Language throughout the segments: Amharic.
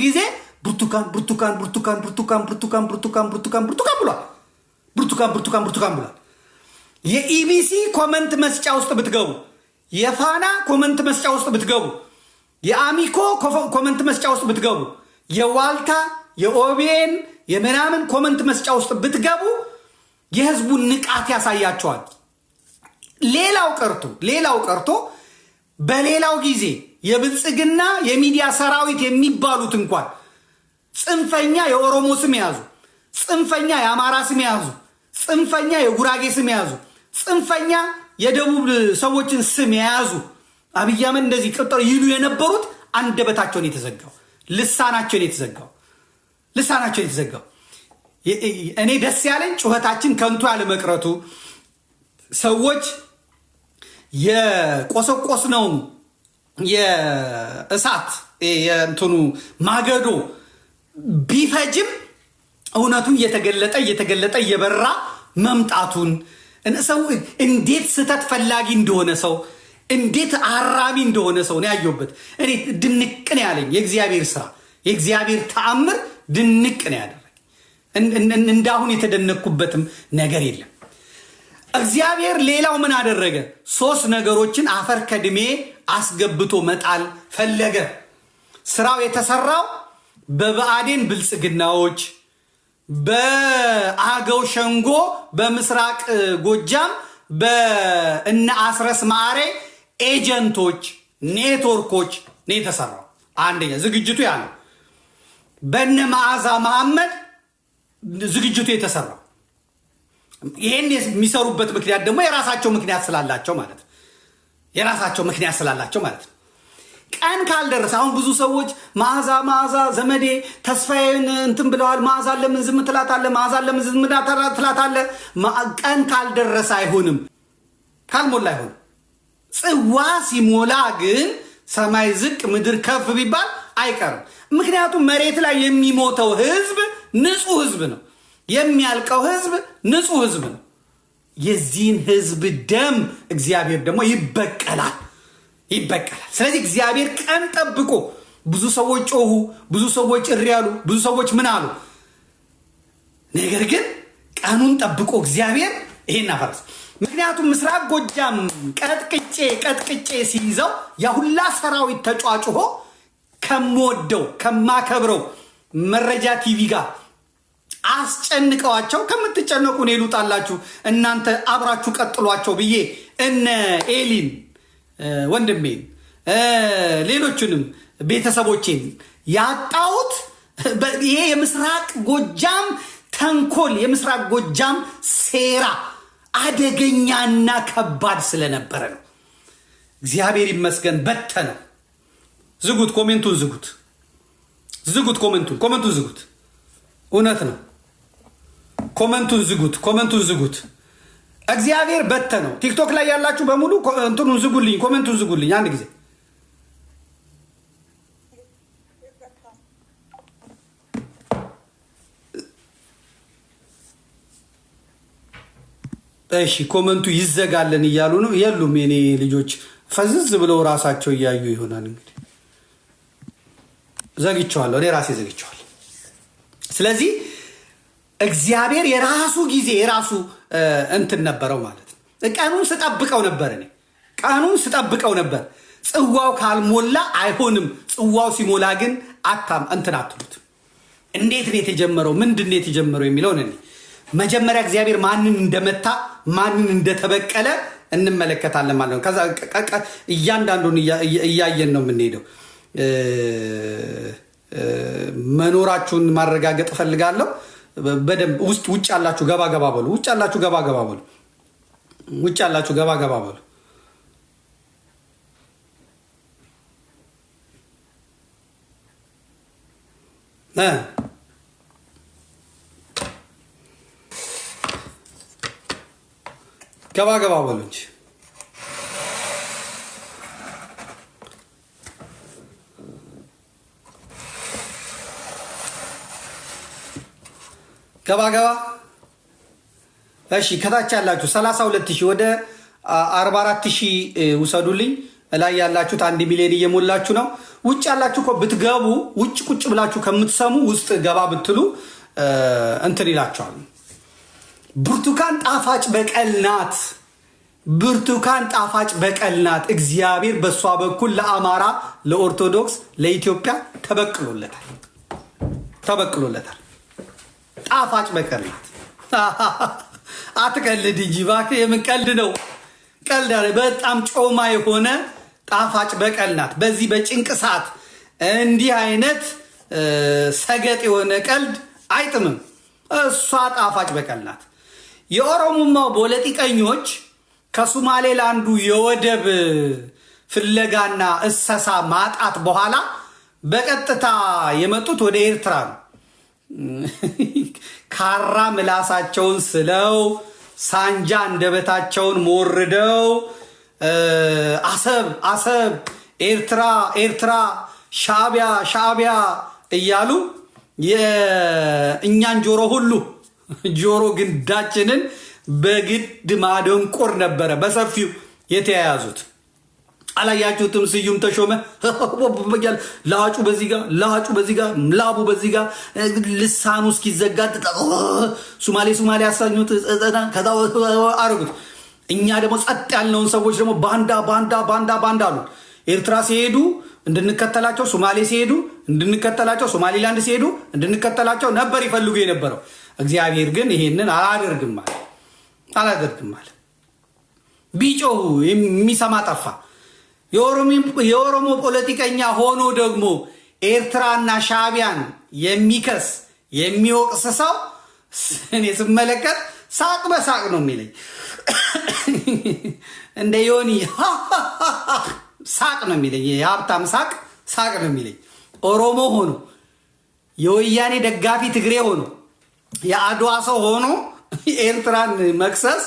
ጊዜ ብርቱካን ብርቱካን ብርቱካን ብርቱካን ብርቱካን ብርቱካን ብርቱካን ብርቱካን ብሏል። ብርቱካን ብርቱካን ብርቱካን ብሏል። የኢቢሲ ኮመንት መስጫ ውስጥ ብትገቡ፣ የፋና ኮመንት መስጫ ውስጥ ብትገቡ፣ የአሚኮ ኮመንት መስጫ ውስጥ ብትገቡ፣ የዋልታ የኦቢኤን የምናምን ኮመንት መስጫ ውስጥ ብትገቡ የህዝቡን ንቃት ያሳያቸዋል። ሌላው ቀርቶ በሌላው ጊዜ የብልጽግና የሚዲያ ሰራዊት የሚባሉት እንኳን ጽንፈኛ የኦሮሞ ስም ያዙ፣ ጽንፈኛ የአማራ ስም ያዙ፣ ጽንፈኛ የጉራጌ ስም ያዙ፣ ጽንፈኛ የደቡብ ሰዎችን ስም የያዙ አብይ አህመድ እንደዚህ ቀጠሮ ይሉ የነበሩት አንደበታቸውን የተዘጋው ልሳናቸውን የተዘጋው እኔ ደስ ያለኝ ጩኸታችን ከንቱ ያለ መቅረቱ ሰዎች የቆሰቆስነው የእሳት የእንትኑ ማገዶ ቢፈጅም እውነቱ እየተገለጠ እየበራ መምጣቱን ሰው እንዴት ስተት ፈላጊ እንደሆነ ሰው እንዴት አራሚ እንደሆነ ሰው ነው ያየሁበት። እኔ ድንቅ ነው ያለኝ የእግዚአብሔር ስራ የእግዚአብሔር ተአምር ድንቅ ነው ያደረገኝ። እንዳሁን የተደነቅኩበትም ነገር የለም። እግዚአብሔር ሌላው ምን አደረገ? 3 ነገሮችን አፈር ከድሜ አስገብቶ መጣል ፈለገ። ስራው የተሰራው በብአዴን ብልጽግናዎች፣ በአገው ሸንጎ በምስራቅ ጎጃም በእነ አስረስ ማሬ ኤጀንቶች ኔትወርኮች ነው የተሰራው። አንደኛ ዝግጅቱ ያ ነው። በእነ መዓዛ መሐመድ ዝግጅቱ የተሰራው ይሄን የሚሰሩበት ምክንያት ደግሞ የራሳቸው ምክንያት ስላላቸው ማለት ነው። ቀን ካልደረሰ አሁን ብዙ ሰዎች መዓዛ ዘመዴ ተስፋዬን እንትን ብለዋል፣ መዓዛ ለምን ዝም ትላታለህ? መዓዛ ለምን ዝም ትላታለህ? ቀን ካልደረሰ አይሆንም፣ ካልሞላ አይሆንም። ጽዋ ሲሞላ ግን ሰማይ ዝቅ ምድር ከፍ ቢባል አይቀርም። ምክንያቱም መሬት ላይ የሚሞተው ህዝብ ንጹህ ህዝብ ነው፣ የሚያልቀው ህዝብ ንጹህ ህዝብ ነው። የዚህን ህዝብ ደም እግዚአብሔር ደግሞ ይበቀላል። ስለዚህ እግዚአብሔር ቀን ጠብቆ ብዙ ሰዎች ጮሁ፣ ብዙ ሰዎች እሪ ያሉ፣ ብዙ ሰዎች ምን አሉ። ነገር ግን ቀኑን ጠብቆ እግዚአብሔር ይሄን አፈረሰ። ምክንያቱም ምስራቅ ጎጃም ቀጥቅጬ ሲይዘው ያሁላ ሰራዊት ተጫጭሆ ከምወደው ከማከብረው መረጃ ቲቪ ጋር አስጨንቀዋቸው ከምትጨነቁ ነው ይሉጣላችሁ እናንተ አብራችሁ ቀጥሏቸው ብዬ እነ ኤሊን ወንድሜን ሌሎቹንም ቤተሰቦቼን ያጣሁት ይሄ የምስራቅ ጎጃም ተንኮል የምስራቅ ጎጃም ሴራ አደገኛና ከባድ ስለነበረ ነው። እግዚአብሔር ይመስገን በተነው። ዝጉት፣ ኮሜንቱን ዝጉት፣ ኮሜንቱን ዝጉት። እውነት ነው። ኮሜንቱን ዝጉት። እግዚአብሔር በተነው። ቲክቶክ ላይ ያላችሁ በሙሉ እንትኑን ዝጉልኝ፣ ኮሜንቱን ዝጉልኝ አንድ ጊዜ። እሺ ኮሜንቱ ይዘጋልን እያሉ ነው። የሉም የኔ ልጆች ፈዝዝ ብለው ራሳቸው እያዩ ይሆናል። እንግዲህ ዘግቼዋለሁ፣ እኔ ራሴ ዘግቼዋለሁ። ስለዚህ እግዚአብሔር የራሱ ጊዜ የራሱ እንትን ነበረው ማለት ነው። ቀኑን ስጠብቀው ነበር። ጽዋው ካልሞላ አይሆንም። ጽዋው ሲሞላ ግን እንትን አትሉት። እንዴት ነው የተጀመረው? ምንድን ነው የተጀመረው የሚለውን እኔ መጀመሪያ እግዚአብሔር ማንን እንደመታ ማንን እንደተበቀለ እንመለከታለን ማለት ነው። ከዛ እያንዳንዱን እያየን ነው የምንሄደው። መኖራችሁን ማረጋገጥ እፈልጋለሁ። በደንብ ውጭ ያላችሁ ገባ በሉ። ውጭ ያላችሁ ገባ በሉ። ገባ በሉ እንጂ ገባ። እሺ ከታች ያላችሁ 32000 ወደ 44000 ውሰዱልኝ። ላይ ያላችሁት 1 ሚሊዮን እየሞላችሁ ነው። ውጭ ያላችሁ እኮ ብትገቡ ውጭ ቁጭ ብላችሁ ከምትሰሙ ውስጥ ገባ ብትሉ እንትን ይላችኋል። ብርቱካን ጣፋጭ በቀል ናት። ብርቱካን ጣፋጭ በቀል ናት። እግዚአብሔር በሷ በኩል ለአማራ፣ ለኦርቶዶክስ፣ ለኢትዮጵያ ተበቅሎለታል። ጣፋጭ በቀል ናት። አትቀልድ እንጂ እባክህ፣ የምን ቀልድ ነው? ቀልድ አለ። በጣም ጮማ የሆነ ጣፋጭ በቀል ናት። በዚህ በጭንቅ ሰዓት እንዲህ አይነት ሰገጥ የሆነ ቀልድ አይጥምም። እሷ ጣፋጭ በቀል ናት። የኦሮሞማው ፖለቲከኞች ከሶማሌላንዱ የወደብ ፍለጋና እሰሳ ማጣት በኋላ በቀጥታ የመጡት ወደ ኤርትራ ነው። ካራ ምላሳቸውን ስለው ሳንጃ እንደበታቸውን ሞርደው አሰብ ኤርትራ ሻዕቢያ እያሉ የእኛን ጆሮ ግንዳችንን በግድ ማደንቆር ነበረ በሰፊው የተያያዙት። አላያችሁትም? ስዩም ተሾመ ላጩ በዚህ ጋር ላቡ በዚህ ጋር ልሳኑ እስኪዘጋ ሱማሌ ያሳኙት ከዛ አረጉት። እኛ ደግሞ ጸጥ ያልነውን ሰዎች ደግሞ ባንዳ አሉ። ኤርትራ ሲሄዱ እንድንከተላቸው፣ ሶማሌ ሲሄዱ እንድንከተላቸው፣ ሶማሊላንድ ሲሄዱ እንድንከተላቸው ነበር ይፈልጉ የነበረው። እግዚአብሔር ግን ይሄንን አላደርግም አለ። ቢጮሁ የሚሰማ ጠፋ። የኦሮሞ ፖለቲከኛ ሆኖ ደግሞ ኤርትራና ሻዕቢያን የሚከስ የሚወቅስ ሰው እኔ ስመለከት ሳቅ በሳቅ ነው የሚለኝ። እንደ ዮኒ ሳቅ ነው የሚለኝ። የሀብታም ሳቅ ነው የሚለኝ። ኦሮሞ ሆኖ የወያኔ ደጋፊ ትግሬ ሆኖ የአድዋ ሰው ሆኖ ኤርትራን መክሰስ፣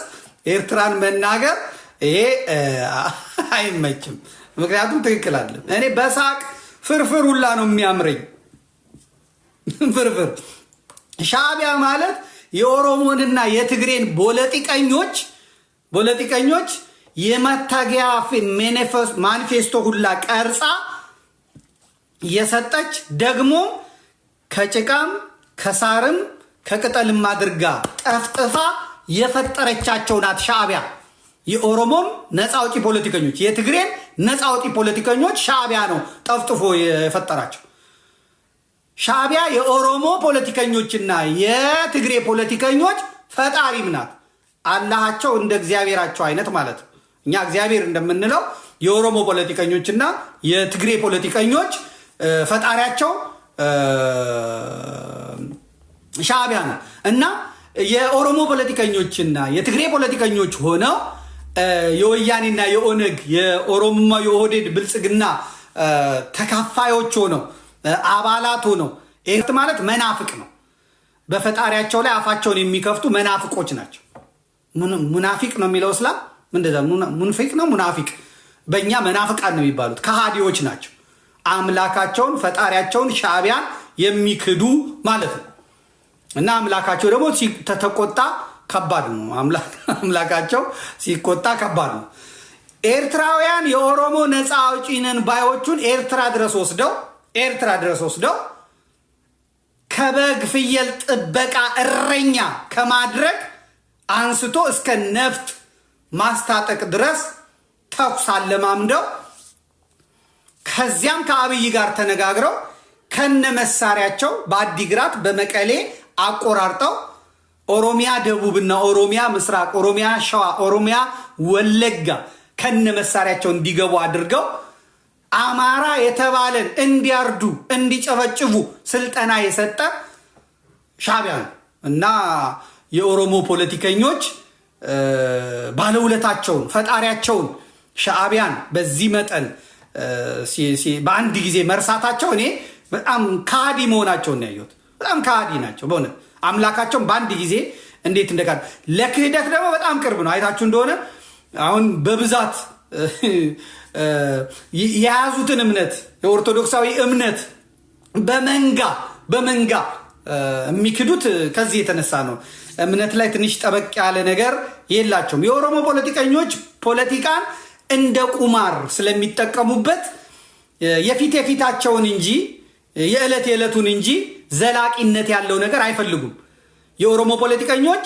ኤርትራን መናገር ይሄ አይመችም። ምክንያቱም ትክክል አለ። እኔ በሳቅ ፍርፍር ሁላ ነው የሚያምረኝ። ፍርፍር ሻዕቢያ ማለት የኦሮሞንና የትግሬን ፖለቲከኞች የመታገያ ማኒፌስቶ ሁላ ቀርጻ የሰጠች ደግሞ ከጭቃም ከሳርም ከቅጠልም አድርጋ ጠፍጥፋ የፈጠረቻቸው ናት ሻዕቢያ። የኦሮሞም ነፃ አውጪ ፖለቲከኞች፣ የትግሬን ነፃ አውጪ ፖለቲከኞች ሻዕቢያ ነው ጠፍጥፎ የፈጠራቸው። ሻዕቢያ የኦሮሞ ፖለቲከኞችና የትግሬ ፖለቲከኞች ፈጣሪም ናት። አላሃቸው እንደ እግዚአብሔራቸው አይነት ማለት ነው። እኛ እግዚአብሔር እንደምንለው የኦሮሞ ፖለቲከኞችና የትግሬ ፖለቲከኞች ፈጣሪያቸው ሻዕቢያ ነው እና የኦሮሞ ፖለቲከኞችና የትግሬ ፖለቲከኞች ሆነው የወያኔና የኦነግ የኦሮሞማ የኦህዴድ ብልጽግና ተካፋዮች ሆነው አባላት ሆነው ኤርት ማለት መናፍቅ ነው። በፈጣሪያቸው ላይ አፋቸውን የሚከፍቱ መናፍቆች ናቸው። ሙናፊቅ ነው የሚለው እስላም እንደዛ ሙንፊቅ ነው። ሙናፊቅ በእኛ መናፍቃን ነው የሚባሉት። ከሃዲዎች ናቸው። አምላካቸውን ፈጣሪያቸውን ሻዕቢያን የሚክዱ ማለት ነው እና አምላካቸው ደግሞ ተቆጣ ከባድ ነው። አምላካቸው ሲቆጣ ከባድ ነው። ኤርትራውያን የኦሮሞ ነፃ አውጪ ነን ባዮቹን ኤርትራ ድረስ ወስደው ከበግ ፍየል ጥበቃ እረኛ ከማድረግ አንስቶ እስከ ነፍጥ ማስታጠቅ ድረስ ተኩስ አለማምደው ከዚያም ከአብይ ጋር ተነጋግረው ከነ መሳሪያቸው በአዲግራት በመቀሌ አቆራርጠው ኦሮሚያ ደቡብና ኦሮሚያ ምስራቅ፣ ኦሮሚያ ሸዋ፣ ኦሮሚያ ወለጋ ከነ መሳሪያቸው እንዲገቡ አድርገው አማራ የተባለን እንዲያርዱ እንዲጨፈጭፉ ስልጠና የሰጠ ሻዕቢያ ነው እና የኦሮሞ ፖለቲከኞች ባለውለታቸውን ፈጣሪያቸውን ሻዕቢያን በዚህ መጠን በአንድ ጊዜ መርሳታቸው እኔ በጣም ካዲ መሆናቸውን ነው ያየሁት። በጣም ካዲ ናቸው በእውነት። አምላካቸውን በአንድ ጊዜ እንዴት እንደካዱ ለክህደት ደግሞ በጣም ቅርብ ነው። አይታችሁ እንደሆነ አሁን በብዛት የያዙትን እምነት የኦርቶዶክሳዊ እምነት በመንጋ የሚክዱት ከዚህ የተነሳ ነው። እምነት ላይ ትንሽ ጠበቅ ያለ ነገር የላቸውም። የኦሮሞ ፖለቲከኞች ፖለቲካን እንደ ቁማር ስለሚጠቀሙበት የፊታቸውን እንጂ የዕለቱን እንጂ ዘላቂነት ያለው ነገር አይፈልጉም። የኦሮሞ ፖለቲከኞች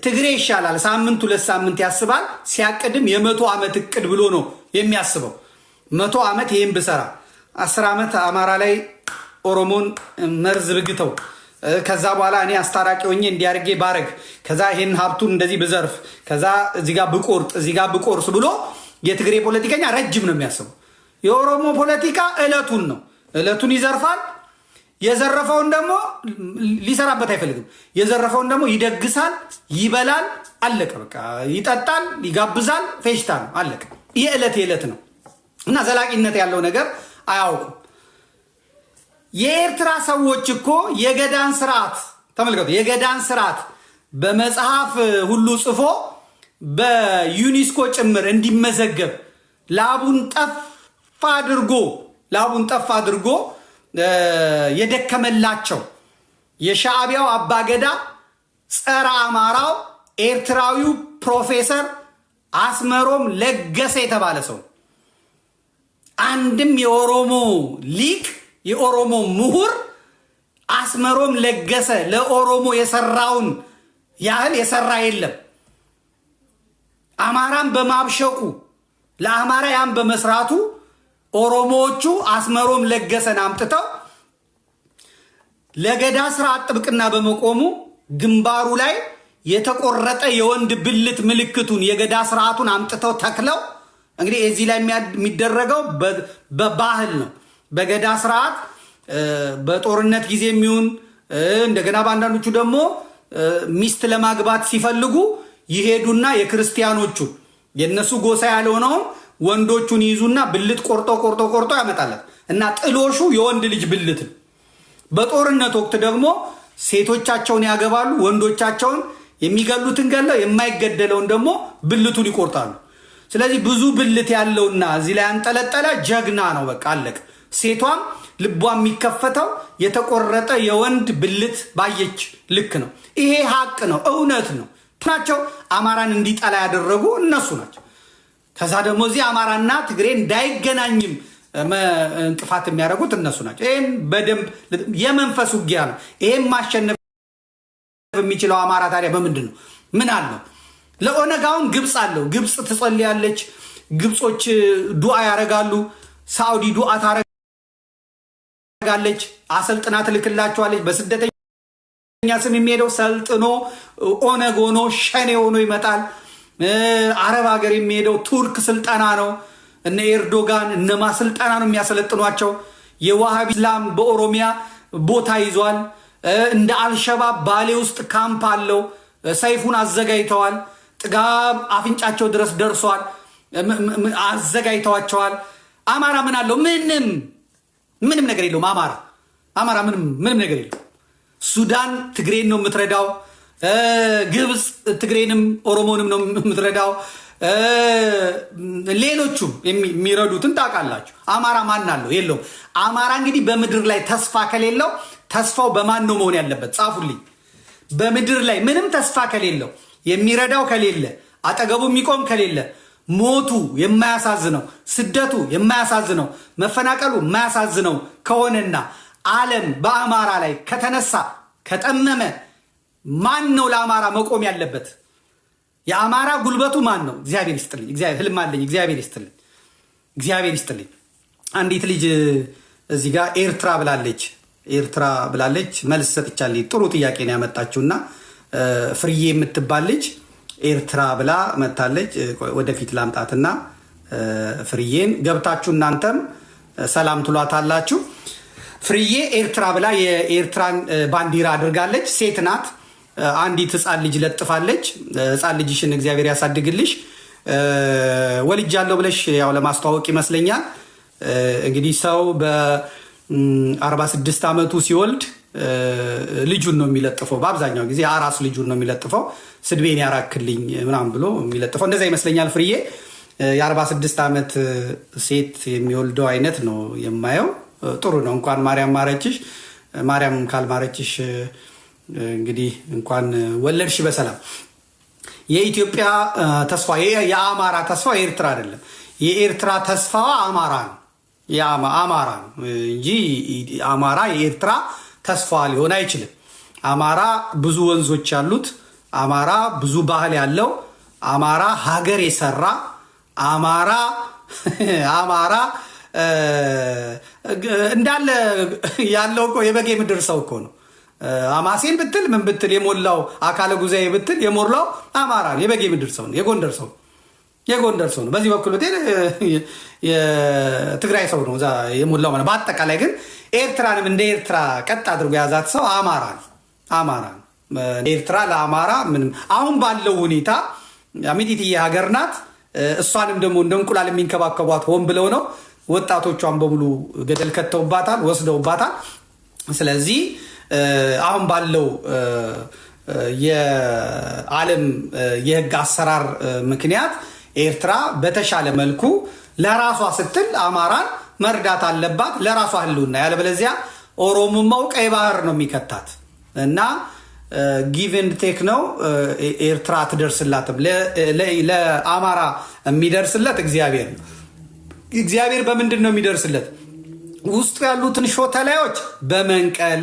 ትግሬ ይሻላል ሳምንት 2 ሳምንት ያስባል። ሲያቅድም የ100 ዓመት እቅድ ብሎ ነው የሚያስበው። 100 ዓመት ይሄን ብሰራ 10 ዓመት አማራ ላይ ኦሮሞን መርዝ ብግተው ከዛ በኋላ እኔ አስታራቂ ሆኜ እንዲያርጌ ባረግ ከዛ ይሄን ሀብቱን እንደዚህ ብዘርፍ ከዛ እዚህ ጋር ብቆርጥ እዚህ ጋር ብቆርስ ብሎ የትግሬ ፖለቲከኛ ረጅም ነው የሚያስበው። የኦሮሞ ፖለቲካ ዕለቱን ነው። ዕለቱን ይዘርፋል። የዘረፈውን ደግሞ ሊሰራበት አይፈልግም። የዘረፈውን ደግሞ ይደግሳል፣ ይበላል፣ አለቀ። በቃ ይጠጣል፣ ይጋብዛል፣ ፌሽታ ነው፣ አለቀ። የዕለት ነው እና ዘላቂነት ያለው ነገር አያውቁም። የኤርትራ ሰዎች እኮ የገዳን ስርዓት ተመልከቱ። የገዳን ስርዓት በመጽሐፍ ሁሉ ጽፎ በዩኒስኮ ጭምር እንዲመዘገብ ላቡን ጠፍ አድርጎ የደከመላቸው የሻዕቢያው አባገዳ ጸረ አማራው ኤርትራዊው ፕሮፌሰር አስመሮም ለገሰ የተባለ ሰው አንድም የኦሮሞ ሊቅ የኦሮሞ ምሁር አስመሮም ለገሰ ለኦሮሞ የሰራውን ያህል የሰራ የለም። አማራን በማብሸቁ ለአማራ ያን በመስራቱ ኦሮሞዎቹ አስመሮም ለገሰን አምጥተው ለገዳ ስርዓት ጥብቅና በመቆሙ ግንባሩ ላይ የተቆረጠ የወንድ ብልት ምልክቱን የገዳ ስርዓቱን አምጥተው ተክለው እንግዲህ እዚህ ላይ የሚደረገው በባህል ነው። በገዳ ስርዓት በጦርነት ጊዜ የሚሆን እንደገና በአንዳንዶቹ ደግሞ ሚስት ለማግባት ሲፈልጉ ይሄዱና የክርስቲያኖቹ የነሱ ጎሳ ያልሆነውን ወንዶቹን ይዙና ብልት ቆርጦ ያመጣለት እና ጥሎሹ የወንድ ልጅ ብልት ነው። በጦርነት ወቅት ደግሞ ሴቶቻቸውን ያገባሉ። ወንዶቻቸውን የሚገሉትን ገለው የማይገደለውን ደግሞ ብልቱን ይቆርጣሉ። ስለዚህ ብዙ ብልት ያለውና እዚህ ላይ አንጠለጠለ ጀግና ነው። በቃ አለቀ። ሴቷም ልቧ የሚከፈተው የተቆረጠ የወንድ ብልት ባየች ልክ ነው። ይሄ ሀቅ ነው፣ እውነት ነው ናቸው። አማራን እንዲጠላ ያደረጉ እነሱ ናቸው። ከዛ ደግሞ እዚህ አማራና ትግሬ እንዳይገናኝም እንቅፋት የሚያደርጉት እነሱ ናቸው። ይህን በደንብ የመንፈስ ውጊያ ነው። ይህም ማሸነፍ የሚችለው አማራ ታዲያ በምንድን ነው? ምን አለው? ለኦነጋውን ግብፅ አለው። ግብፅ ትጸልያለች። ግብፆች ዱዓ ያደርጋሉ። ሳዑዲ ዱዓ ታረጋለች። አሰልጥና ትልክላቸዋለች። በስደተኛ ስም የሚሄደው ሰልጥኖ ኦነግ ሆኖ ሸኔ ሆኖ ይመጣል። አረብ ሀገር የሚሄደው ቱርክ ስልጠና ነው። እነ ኤርዶጋን እነማ ስልጠና ነው የሚያሰለጥኗቸው። የዋሃቢ እስላም በኦሮሚያ ቦታ ይዟል። እንደ አልሸባብ ባሌ ውስጥ ካምፕ አለው። ሰይፉን አዘጋጅተዋል። ጥጋብ አፍንጫቸው ድረስ ደርሷል። አዘጋጅተዋቸዋል። አማራ ምን አለው? ምንም ነገር የለውም። አማራ ምንም ነገር የለውም። ሱዳን ትግሬን ነው የምትረዳው። ግብፅ ትግሬንም ኦሮሞንም ነው የምትረዳው። ሌሎቹም የሚረዱትን ታውቃላችሁ። አማራ ማን አለው? የለውም። አማራ እንግዲህ በምድር ላይ ተስፋ ከሌለው ተስፋው በማን ነው መሆን ያለበት? ጻፉልኝ። በምድር ላይ ምንም ተስፋ ከሌለው የሚረዳው ከሌለ አጠገቡ የሚቆም ከሌለ ሞቱ የማያሳዝነው ስደቱ የማያሳዝነው መፈናቀሉ የማያሳዝነው ከሆነና ዓለም በአማራ ላይ ከተነሳ ከጠመመ ማን ነው ለአማራ መቆም ያለበት? የአማራ ጉልበቱ ማን ነው? እግዚአብሔር ይስጥልኝ። ህልም አለኝ። እግዚአብሔር ይስጥልኝ። አንዲት ልጅ እዚህ ጋር ኤርትራ ብላለች። መልስ ሰጥቻለሁ። ጥሩ ጥያቄ ነው ያመጣችውና ፍርዬ የምትባል ልጅ ኤርትራ ብላ መታለች። ወደፊት ላምጣትና ፍርዬን ገብታችሁ እናንተም ሰላም ትሏታላችሁ። ፍርዬ ኤርትራ ብላ የኤርትራን ባንዲራ አድርጋለች። ሴት ናት። አንዲት ህፃን ልጅ ለጥፋለች። ህፃን ልጅሽን እግዚአብሔር ያሳድግልሽ። ወልጃለሁ ብለሽ ያው ለማስተዋወቅ ይመስለኛል። እንግዲህ ሰው በ46 ዓመቱ ሲወልድ ልጁን ነው የሚለጥፈው። በአብዛኛው ጊዜ አራስ ልጁን ነው የሚለጥፈው። ስድቤን ያራክልኝ ምናምን ብሎ የሚለጥፈው እንደዛ ይመስለኛል። ፍርዬ የ46 ዓመት ሴት የሚወልደው አይነት ነው የማየው። ጥሩ ነው። እንኳን ማርያም ማረችሽ። ማርያም ካልማረችሽ እንግዲህ እንኳን ወለድሽ በሰላም። የኢትዮጵያ ተስፋ የአማራ ተስፋ የኤርትራ አይደለም። የኤርትራ ተስፋ አማራ ነው። አማራ ነው እንጂ አማራ የኤርትራ ተስፋ ሊሆን አይችልም። አማራ ብዙ ወንዞች ያሉት፣ አማራ ብዙ ባህል ያለው፣ አማራ ሀገር የሰራ፣ አማራ እንዳለ ያለው እኮ የበጌ ምድር ሰው እኮ ነው። አማሴን ብትል ምን ብትል የሞላው አካለ ጉዛዬ ብትል የሞላው አማራ ነው። የበጌ ምድር ሰው ነው። የጎንደር ሰው ነው። በዚህ በኩል ብትል የትግራይ ሰው ነው የሞላው ማለት። በአጠቃላይ ግን ኤርትራንም እንደ ኤርትራ ቀጥ አድርጎ የያዛት ሰው አማራ ነው። ኤርትራ ለአማራ ምንም አሁን ባለው ሁኔታ ሚጢጥዬ ሀገር ናት። እሷንም ደግሞ እንደ እንቁላል የሚንከባከቧት ሆን ብለው ነው። ወጣቶቿን በሙሉ ገደል ከተውባታል፣ ወስደውባታል። ስለዚህ አሁን ባለው የዓለም የህግ አሰራር ምክንያት ኤርትራ በተሻለ መልኩ ለራሷ ስትል አማራን መርዳት አለባት፣ ለራሷ ህልውና። ያለበለዚያ ኦሮሞማው ቀይ ባህር ነው የሚከታት እና ጊቭ ኤንድ ቴክ ነው። ኤርትራ አትደርስላትም። ለአማራ የሚደርስለት እግዚአብሔር ነው። እግዚአብሔር በምንድን ነው የሚደርስለት? ውስጡ ያሉትን ሾተላዮች በመንቀል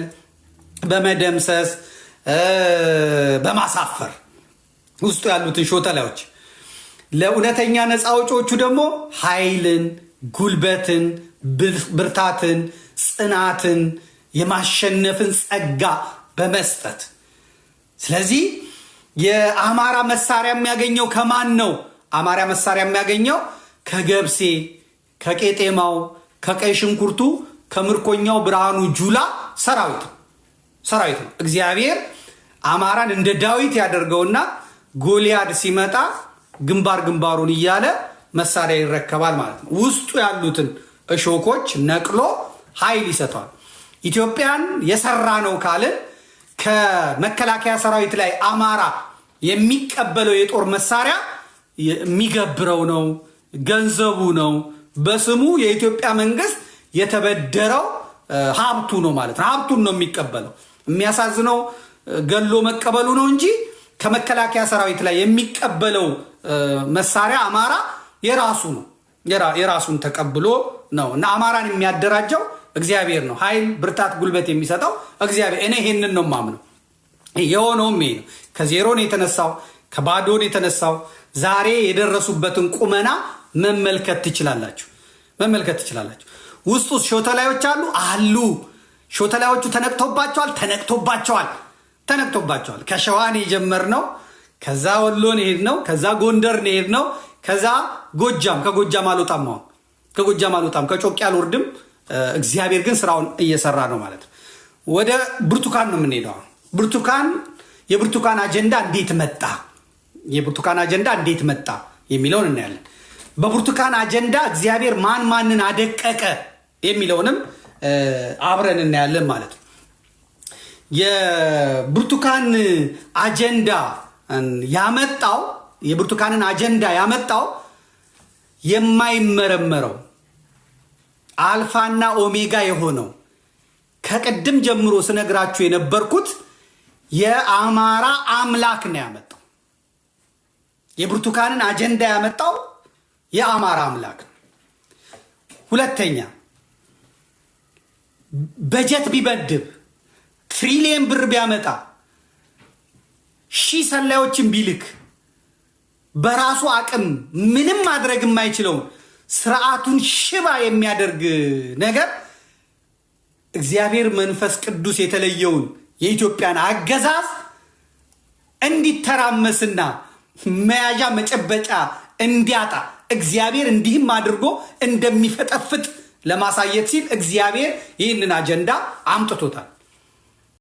በመደምሰስ በማሳፈር ውስጡ ያሉትን ሾተላዮች፣ ለእውነተኛ ነፃ አውጪዎቹ ደግሞ ኃይልን፣ ጉልበትን፣ ብርታትን፣ ጽናትን፣ የማሸነፍን ጸጋ በመስጠት። ስለዚህ የአማራ መሳሪያ የሚያገኘው ከማን ነው? አማራ መሳሪያ የሚያገኘው ከገብሴ፣ ከቄጤማው፣ ከቀይ ሽንኩርቱ፣ ከምርኮኛው ብርሃኑ ጁላ ሰራዊት ነው። እግዚአብሔር አማራን እንደ ዳዊት ያደርገውና ጎልያድ ሲመጣ ግንባሩን እያለ መሳሪያ ይረከባል ማለት ነው። ውስጡ ያሉትን እሾኮች ነቅሎ ኃይል ይሰጠዋል። ኢትዮጵያን የሰራ ነው ካልን ከመከላከያ ሰራዊት ላይ አማራ የሚቀበለው የጦር መሳሪያ የሚገብረው ነው፣ ገንዘቡ ነው፣ በስሙ የኢትዮጵያ መንግስት የተበደረው ሀብቱ ነው ማለት ነው። ሀብቱን ነው የሚቀበለው። የሚያሳዝነው ገሎ መቀበሉ ነው እንጂ ከመከላከያ ሰራዊት ላይ የሚቀበለው መሳሪያ አማራ የራሱ ነው። የራሱን ተቀብሎ ነው እና አማራን የሚያደራጀው እግዚአብሔር ነው። ኃይል፣ ብርታት፣ ጉልበት የሚሰጠው እግዚአብሔር። እኔ ይሄንን ነው ማምነው። የሆነውም ይሄ ነው። ከዜሮን የተነሳው ከባዶን የተነሳው ዛሬ የደረሱበትን ቁመና መመልከት ትችላላችሁ። ውስጡ ሾተላዮች አሉ። ሾተላዮቹ ተነቅቶባቸዋል። ከሸዋን የጀመርነው፣ ከዛ ወሎን ሄድነው፣ ከዛ ጎንደርን ሄድነው፣ ከዛ ከጎጃም አልወጣም፣ ከጮቄ አልወርድም። እግዚአብሔር ግን ስራውን እየሰራ ነው ማለት ነው። ወደ ብርቱካን ነው የምንሄደው። የብርቱካን አጀንዳ እንዴት መጣ የሚለውን እናያለን። በብርቱካን አጀንዳ እግዚአብሔር ማንን አደቀቀ የሚለውንም አብረን እናያለን ማለት ነው። የብርቱካንን አጀንዳ ያመጣው የማይመረመረው አልፋና ኦሜጋ የሆነው ከቅድም ጀምሮ ስነግራችሁ የነበርኩት የአማራ አምላክ ነው ያመጣው። የብርቱካንን አጀንዳ ያመጣው የአማራ አምላክ ነው። ሁለተኛ፣ በጀት ቢበድብ ትሪሊየን ብር ቢያመጣ 1000 ሰላዮችን ቢልክ በራሱ አቅም ምንም ማድረግ የማይችለውን ስርዓቱን ሽባ የሚያደርግ ነገር እግዚአብሔር መንፈስ ቅዱስ የተለየውን የኢትዮጵያን አገዛዝ እንዲተራመስና መያዣ መጨበጫ እንዲያጣ እግዚአብሔር እንዲህም አድርጎ እንደሚፈጠፍጥ ለማሳየት ሲል እግዚአብሔር ይህንን አጀንዳ አምጥቶታል።